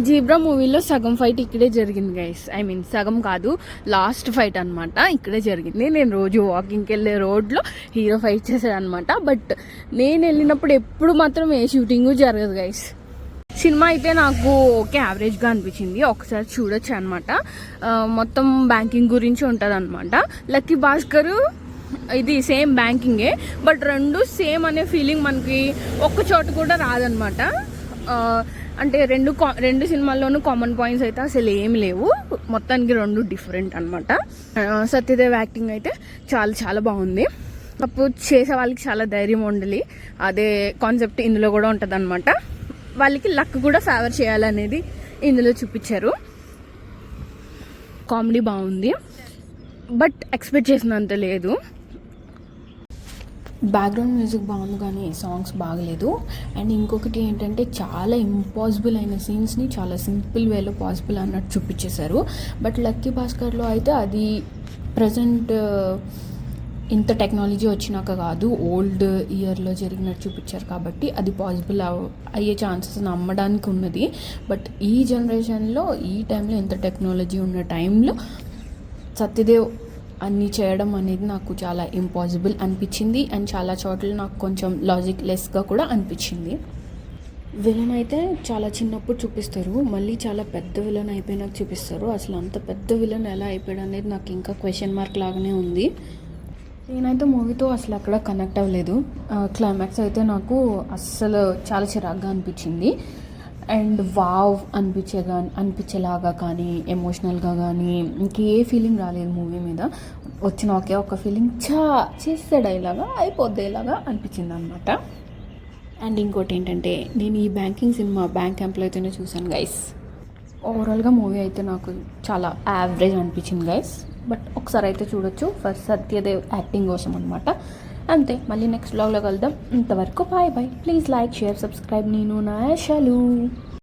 Zebra మూవీలో సగం fight ఇక్కడే జరిగింది గైస్. ఐ మీన్ సగం కాదు, లాస్ట్ ఫైట్ అనమాట ఇక్కడే జరిగింది. నేను రోజు వాకింగ్కి వెళ్ళే రోడ్లో హీరో ఫైట్ చేశాడు అనమాట. బట్ నేను వెళ్ళినప్పుడు ఎప్పుడు మాత్రం ఏ షూటింగు జరగదు గైస్. సినిమా అయితే నాకు ఓకే యావరేజ్గా అనిపించింది, ఒకసారి చూడొచ్చు అనమాట. మొత్తం బ్యాంకింగ్ గురించి ఉంటుంది అనమాట. లక్కీ భాస్కర్ ఇది సేమ్ బ్యాంకింగే, బట్ రెండు సేమ్ అనే ఫీలింగ్ మనకి ఒక్క చోట కూడా రాదనమాట. అంటే రెండు సినిమాల్లోనూ కామన్ పాయింట్స్ అయితే అసలు ఏమి లేవు, మొత్తానికి రెండు డిఫరెంట్ అనమాట. సత్యదేవ్ యాక్టింగ్ అయితే చాలా చాలా బాగుంది. అప్పుడు చేసే వాళ్ళకి చాలా ధైర్యం ఉండాలి, అదే కాన్సెప్ట్ ఇందులో కూడా ఉంటుంది అనమాట. వాళ్ళకి లక్ కూడా ఫేవర్ చేయాలనేది ఇందులో చూపించారు. కామెడీ బాగుంది, బట్ ఎక్స్పెక్ట్ చేసినంత లేదు. బ్యాక్గ్రౌండ్ మ్యూజిక్ బాగుంది కానీ సాంగ్స్ బాగలేదు. అండ్ ఇంకొకటి ఏంటంటే చాలా ఇంపాసిబుల్ అయిన సీన్స్ని చాలా సింపుల్ వేలో పాసిబుల్ అన్నట్టు చూపించేశారు. బట్ లక్కీ భాస్కర్లో అయితే అది ప్రజెంట్ ఇంత టెక్నాలజీ వచ్చినాక కాదు, ఓల్డ్ ఇయర్లో జరిగినట్టు చూపించారు కాబట్టి అది పాసిబుల్ అయ్యే ఛాన్సెస్ నమ్మడానికి ఉన్నది. బట్ ఈ జనరేషన్లో ఈ టైంలో ఇంత టెక్నాలజీ ఉన్న టైంలో సత్యదేవ్ అన్నీ చేయడం అనేది నాకు చాలా ఇంపాసిబుల్ అనిపించింది. అండ్ చాలా చోట్ల నాకు కొంచెం లాజిక్ లెస్గా కూడా అనిపించింది. విలన్ అయితే చాలా చిన్నప్పుడు చూపిస్తారు, మళ్ళీ చాలా పెద్ద విలన్ అయిపోయినాక చూపిస్తారు. అసలు అంత పెద్ద విలన్ ఎలా అయిపోయాడు అనేది నాకు ఇంకా క్వశ్చన్ మార్క్ లాగానే ఉంది. నేనైతే మూవీతో అసలు అక్కడ కనెక్ట్ అవ్వలేదు. క్లైమాక్స్ అయితే నాకు అస్సలు చాలా చిరాగ్గా అనిపించింది. అండ్ వావ్ అనిపించేలాగా కానీ ఎమోషనల్గా కానీ ఇంకే ఫీలింగ్ రాలేదు మూవీ మీద. వచ్చిన ఒకే ఒక ఫీలింగ్ చేస్తాడు ఇలాగా అయిపోద్ది ఇలాగా అనిపించింది అనమాట. అండ్ ఇంకోటి ఏంటంటే నేను ఈ బ్యాంకింగ్ సినిమా బ్యాంక్ ఎంప్లాయీతోనే చూశాను గైస్. ఓవరాల్గా మూవీ అయితే నాకు చాలా యావరేజ్ అనిపించింది గైస్. బట్ ఒకసారి అయితే చూడొచ్చు ఫర్ సత్యదేవ్ యాక్టింగ్ కోసం అనమాట. అంతే, మళ్ళీ నెక్స్ట్ వ్లాగ్లో కలుద్దాం. ఇంతవరకు bye bye. Please like, share, subscribe. నేను నా ఆశలు.